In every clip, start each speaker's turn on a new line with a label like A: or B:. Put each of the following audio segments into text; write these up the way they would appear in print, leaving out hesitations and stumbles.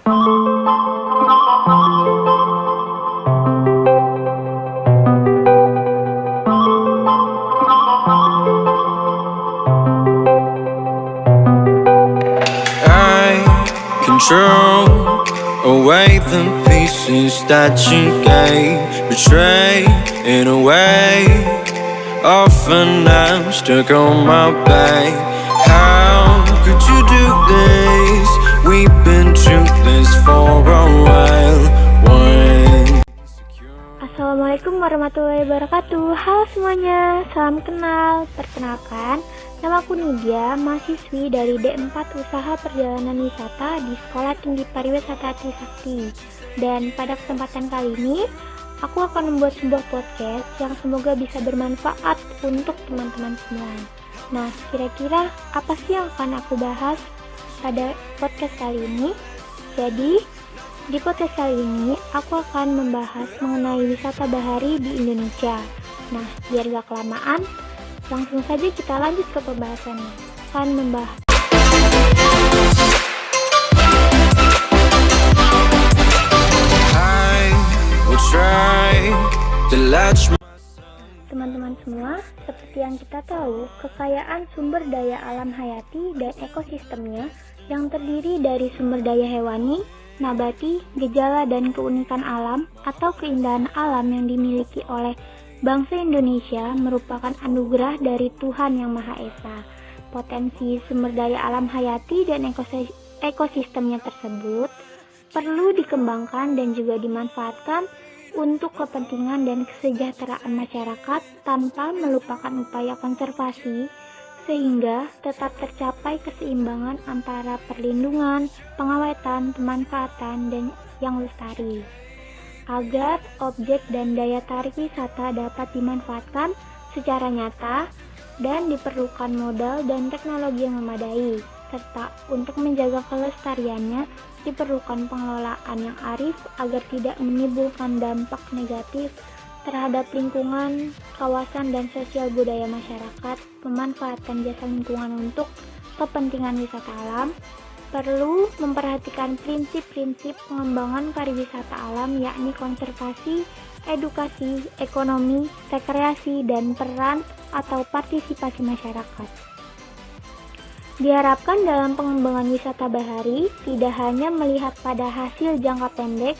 A: I control away the pieces that you gave, betray in a way. Often I'm stuck on my back. How could you do this? We've been through this for a while.
B: Assalamualaikum warahmatullahi wabarakatuh. Halo semuanya, salam kenal. Perkenalkan, nama aku Nidia, mahasiswi dari D4 Usaha Perjalanan Wisata di Sekolah Tinggi Pariwisata Trisakti. Dan pada kesempatan kali ini, aku akan membuat sebuah podcast yang semoga bisa bermanfaat untuk teman-teman semua. Nah, kira-kira apa sih yang akan aku bahas pada podcast kali ini? Jadi, di podcast kali ini, aku akan membahas mengenai wisata bahari di Indonesia. Nah, biar gak kelamaan, langsung saja kita lanjut ke pembahasannya. Akan membahas teman-teman semua, seperti yang kita tahu, kekayaan sumber daya alam hayati dan ekosistemnya yang terdiri dari sumber daya hewani, nabati, gejala dan keunikan alam atau keindahan alam yang dimiliki oleh bangsa Indonesia merupakan anugerah dari Tuhan Yang Maha Esa. Potensi sumber daya alam hayati dan ekosistemnya tersebut perlu dikembangkan dan juga dimanfaatkan untuk kepentingan dan kesejahteraan masyarakat tanpa melupakan upaya konservasi, sehingga tetap tercapai keseimbangan antara perlindungan, pengawetan, pemanfaatan, dan yang lestari. Agar objek dan daya tarik wisata dapat dimanfaatkan secara nyata dan diperlukan modal dan teknologi yang memadai, serta untuk menjaga kelestariannya diperlukan pengelolaan yang arif agar tidak menimbulkan dampak negatif terhadap lingkungan, kawasan, dan sosial budaya masyarakat. Pemanfaatan jasa lingkungan untuk kepentingan wisata alam perlu memperhatikan prinsip-prinsip pengembangan pariwisata alam, yakni konservasi, edukasi, ekonomi, rekreasi, dan peran atau partisipasi masyarakat. Diharapkan dalam pengembangan wisata bahari tidak hanya melihat pada hasil jangka pendek,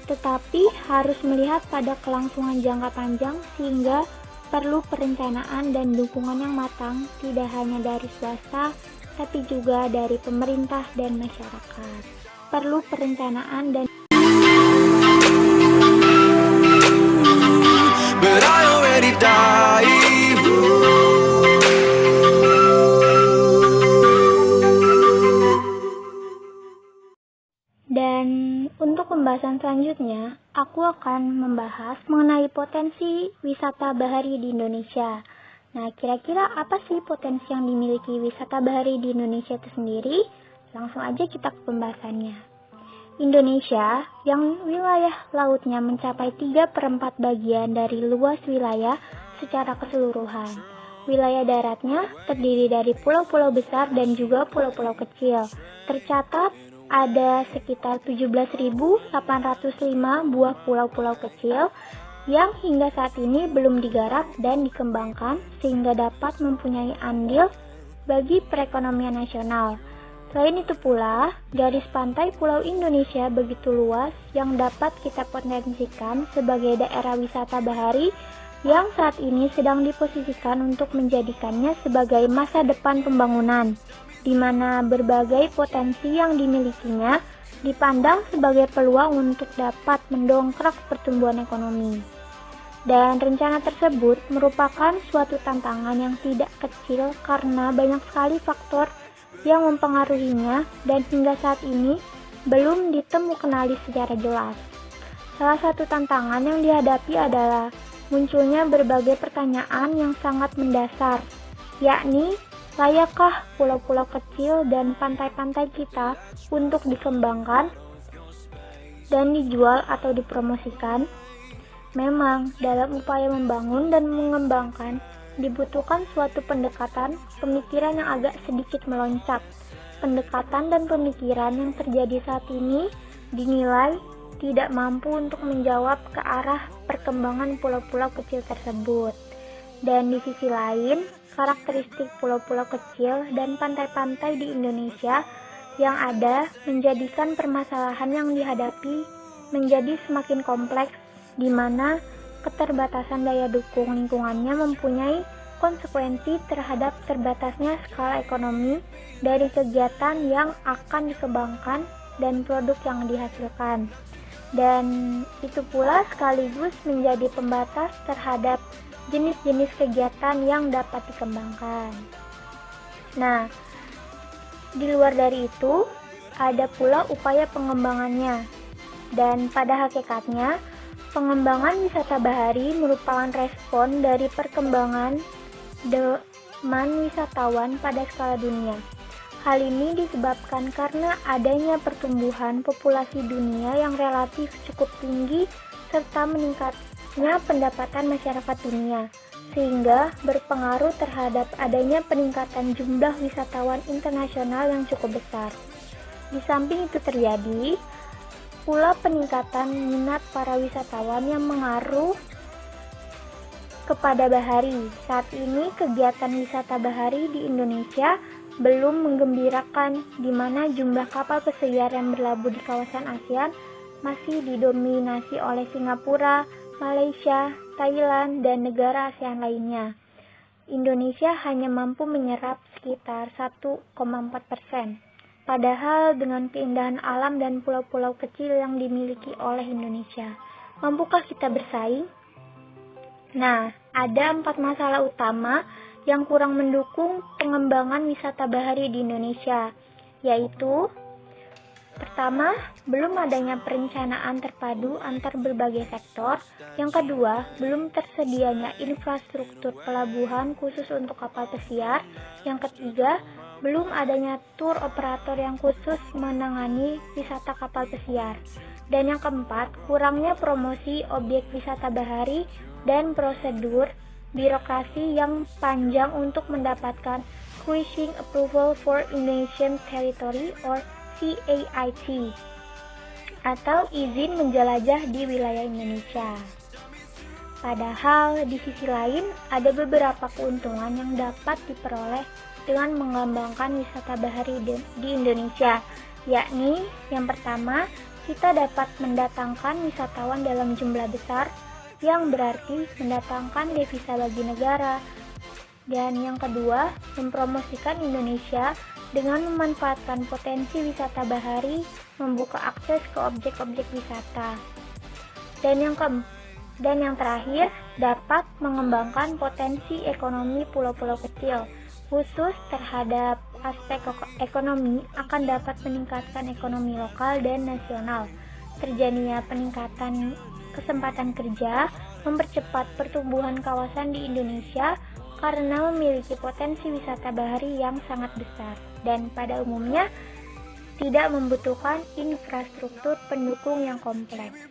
B: tetapi harus melihat pada kelangsungan jangka panjang, sehingga perlu perencanaan dan dukungan yang matang tidak hanya dari swasta tapi juga dari pemerintah dan masyarakat. Perlu perencanaan dan untuk pembahasan selanjutnya, aku akan membahas mengenai potensi wisata bahari di Indonesia. Nah, kira-kira apa sih potensi yang dimiliki wisata bahari di Indonesia itu sendiri? Langsung aja kita ke pembahasannya. Indonesia, yang wilayah lautnya mencapai 3/4 bagian dari luas wilayah secara keseluruhan. Wilayah daratnya terdiri dari pulau-pulau besar dan juga pulau-pulau kecil. Tercatat ada sekitar 17.805 buah pulau-pulau kecil yang hingga saat ini belum digarap dan dikembangkan sehingga dapat mempunyai andil bagi perekonomian nasional. Selain itu pula, garis pantai Pulau Indonesia begitu luas yang dapat kita potensikan sebagai daerah wisata bahari yang saat ini sedang diposisikan untuk menjadikannya sebagai masa depan pembangunan, di mana berbagai potensi yang dimilikinya dipandang sebagai peluang untuk dapat mendongkrak pertumbuhan ekonomi. Dan rencana tersebut merupakan suatu tantangan yang tidak kecil karena banyak sekali faktor yang mempengaruhinya dan hingga saat ini belum ditemukan secara jelas. Salah satu tantangan yang dihadapi adalah munculnya berbagai pertanyaan yang sangat mendasar, yakni layakkah pulau-pulau kecil dan pantai-pantai kita untuk dikembangkan dan dijual atau dipromosikan? Memang, dalam upaya membangun dan mengembangkan, dibutuhkan suatu pendekatan pemikiran yang agak sedikit meloncat, pendekatan dan pemikiran yang terjadi saat ini dinilai tidak mampu untuk menjawab ke arah perkembangan pulau-pulau kecil tersebut. Dan di sisi lain, karakteristik pulau-pulau kecil dan pantai-pantai di Indonesia yang ada menjadikan permasalahan yang dihadapi menjadi semakin kompleks, di mana keterbatasan daya dukung lingkungannya mempunyai konsekuensi terhadap terbatasnya skala ekonomi dari kegiatan yang akan dikembangkan dan produk yang dihasilkan. Dan itu pula sekaligus menjadi pembatas terhadap jenis-jenis kegiatan yang dapat dikembangkan. Nah, di luar dari itu, ada pula upaya pengembangannya. Dan pada hakikatnya, pengembangan wisata bahari merupakan respon dari perkembangan demand wisatawan pada skala dunia. Hal ini disebabkan karena adanya pertumbuhan populasi dunia yang relatif cukup tinggi serta meningkatnya pendapatan masyarakat dunia, sehingga berpengaruh terhadap adanya peningkatan jumlah wisatawan internasional yang cukup besar. Di samping itu terjadi pula peningkatan minat para wisatawan yang mengaruh kepada bahari. Saat ini kegiatan wisata bahari di Indonesia belum menggembirakan, di mana jumlah kapal pesiar yang berlabuh di kawasan ASEAN masih didominasi oleh Singapura, Malaysia, Thailand, dan negara ASEAN lainnya. Indonesia hanya mampu menyerap sekitar 1,4%. Padahal dengan keindahan alam dan pulau-pulau kecil yang dimiliki oleh Indonesia, mampukah kita bersaing? Nah, ada 4 masalah utama yang kurang mendukung pengembangan wisata bahari di Indonesia, yaitu pertama, belum adanya perencanaan terpadu antar berbagai sektor. Yang kedua, belum tersedianya infrastruktur pelabuhan khusus untuk kapal pesiar. Yang ketiga, belum adanya tur operator yang khusus menangani wisata kapal pesiar. Dan yang keempat, kurangnya promosi objek wisata bahari dan prosedur birokrasi yang panjang untuk mendapatkan Cruising Approval for Indonesian Territory or CAIT atau izin menjelajah di wilayah Indonesia. Padahal di sisi lain ada beberapa keuntungan yang dapat diperoleh dengan mengembangkan wisata bahari di Indonesia, yakni yang pertama, kita dapat mendatangkan wisatawan dalam jumlah besar yang berarti mendatangkan devisa bagi negara. Dan yang kedua, mempromosikan Indonesia dengan memanfaatkan potensi wisata bahari, membuka akses ke objek-objek wisata. Dan yang terakhir, dapat mengembangkan potensi ekonomi pulau-pulau kecil. Khusus terhadap aspek ekonomi akan dapat meningkatkan ekonomi lokal dan nasional. Terjadinya peningkatan kesempatan kerja, mempercepat pertumbuhan kawasan di Indonesia karena memiliki potensi wisata bahari yang sangat besar dan pada umumnya tidak membutuhkan infrastruktur pendukung yang kompleks.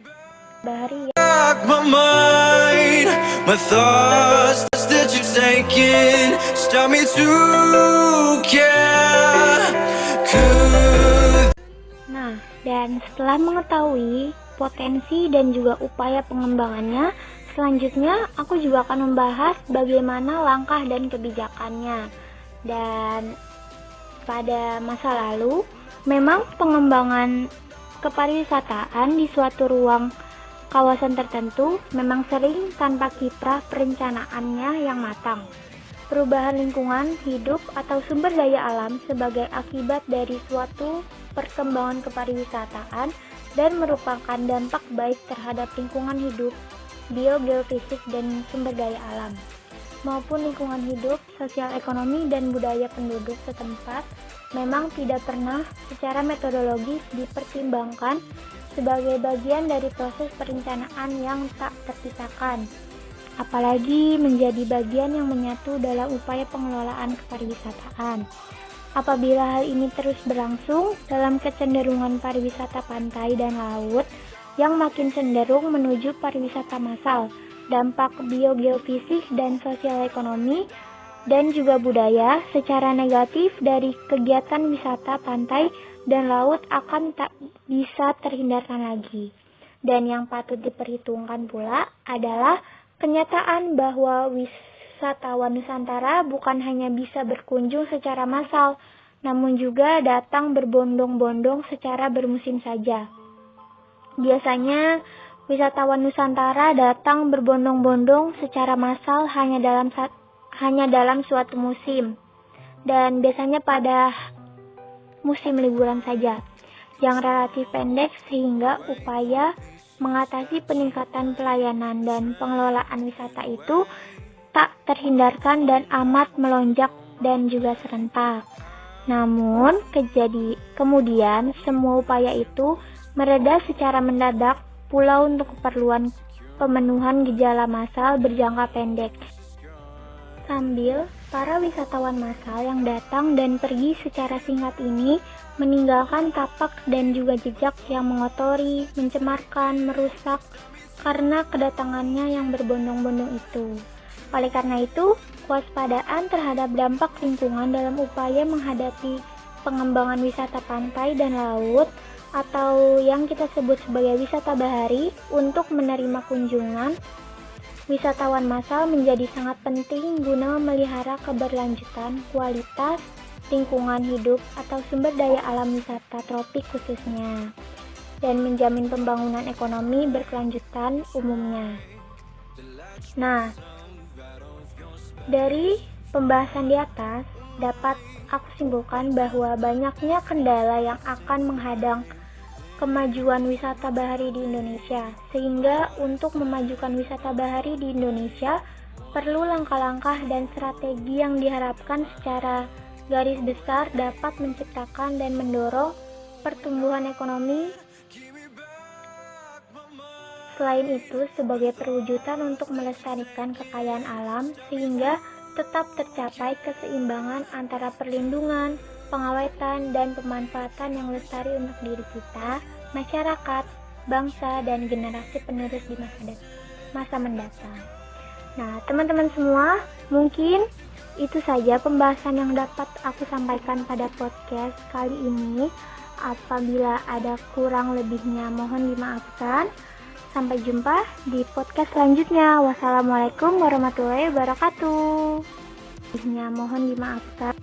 B: Bahari
A: my mind, my thoughts that you've taken stop me to care.
B: Nah, dan setelah mengetahui potensi dan juga upaya pengembangannya, selanjutnya aku juga akan membahas bagaimana langkah dan kebijakannya. Dan pada masa lalu, memang pengembangan kepariwisataan di suatu ruang kawasan tertentu memang sering tanpa kiprah perencanaannya yang matang. Perubahan lingkungan hidup atau sumber daya alam sebagai akibat dari suatu perkembangan kepariwisataan dan merupakan dampak baik terhadap lingkungan hidup, geofisik dan sumber daya alam, maupun lingkungan hidup, sosial ekonomi dan budaya penduduk setempat memang tidak pernah secara metodologis dipertimbangkan sebagai bagian dari proses perencanaan yang tak terpisahkan, apalagi menjadi bagian yang menyatu dalam upaya pengelolaan kepariwisataan. Apabila hal ini terus berlangsung dalam kecenderungan pariwisata pantai dan laut yang makin cenderung menuju pariwisata massal, dampak biogeofisik dan sosial ekonomi dan juga budaya secara negatif dari kegiatan wisata pantai dan laut akan tak bisa terhindarkan lagi. Dan yang patut diperhitungkan pula adalah kenyataan bahwa wisatawan Nusantara bukan hanya bisa berkunjung secara massal, namun juga datang berbondong-bondong secara bermusim saja. Biasanya, wisatawan Nusantara datang berbondong-bondong secara massal hanya dalam suatu musim, dan biasanya pada musim liburan saja, yang relatif pendek sehingga upaya mengatasi peningkatan pelayanan dan pengelolaan wisata itu tak terhindarkan dan amat melonjak dan juga serentak. Namun, kemudian semua upaya itu mereda secara mendadak pula untuk keperluan pemenuhan gejala massal berjangka pendek. Sambil para wisatawan massal yang datang dan pergi secara singkat ini meninggalkan tapak dan juga jejak yang mengotori, mencemarkan, merusak karena kedatangannya yang berbondong-bondong itu. Oleh karena itu, kewaspadaan terhadap dampak lingkungan dalam upaya menghadapi pengembangan wisata pantai dan laut atau yang kita sebut sebagai wisata bahari untuk menerima kunjungan wisatawan massal menjadi sangat penting guna memelihara keberlanjutan kualitas lingkungan hidup atau sumber daya alam wisata tropik khususnya, dan menjamin pembangunan ekonomi berkelanjutan umumnya. Nah, dari pembahasan di atas dapat aku simpulkan bahwa banyaknya kendala yang akan menghadang kemajuan wisata bahari di Indonesia, sehingga untuk memajukan wisata bahari di Indonesia perlu langkah-langkah dan strategi yang diharapkan secara garis besar dapat menciptakan dan mendorong pertumbuhan ekonomi. Selain itu, sebagai perwujudan untuk melestarikan kekayaan alam sehingga tetap tercapai keseimbangan antara perlindungan, pengawetan, dan pemanfaatan yang lestari untuk diri kita, masyarakat, bangsa, dan generasi penerus di masa mendatang. Nah, teman-teman semua, mungkin itu saja pembahasan yang dapat aku sampaikan pada podcast kali ini. Apabila ada kurang lebihnya mohon dimaafkan. Sampai jumpa di podcast selanjutnya. Wassalamualaikum warahmatullahi wabarakatuh. Mohon dimaafkan.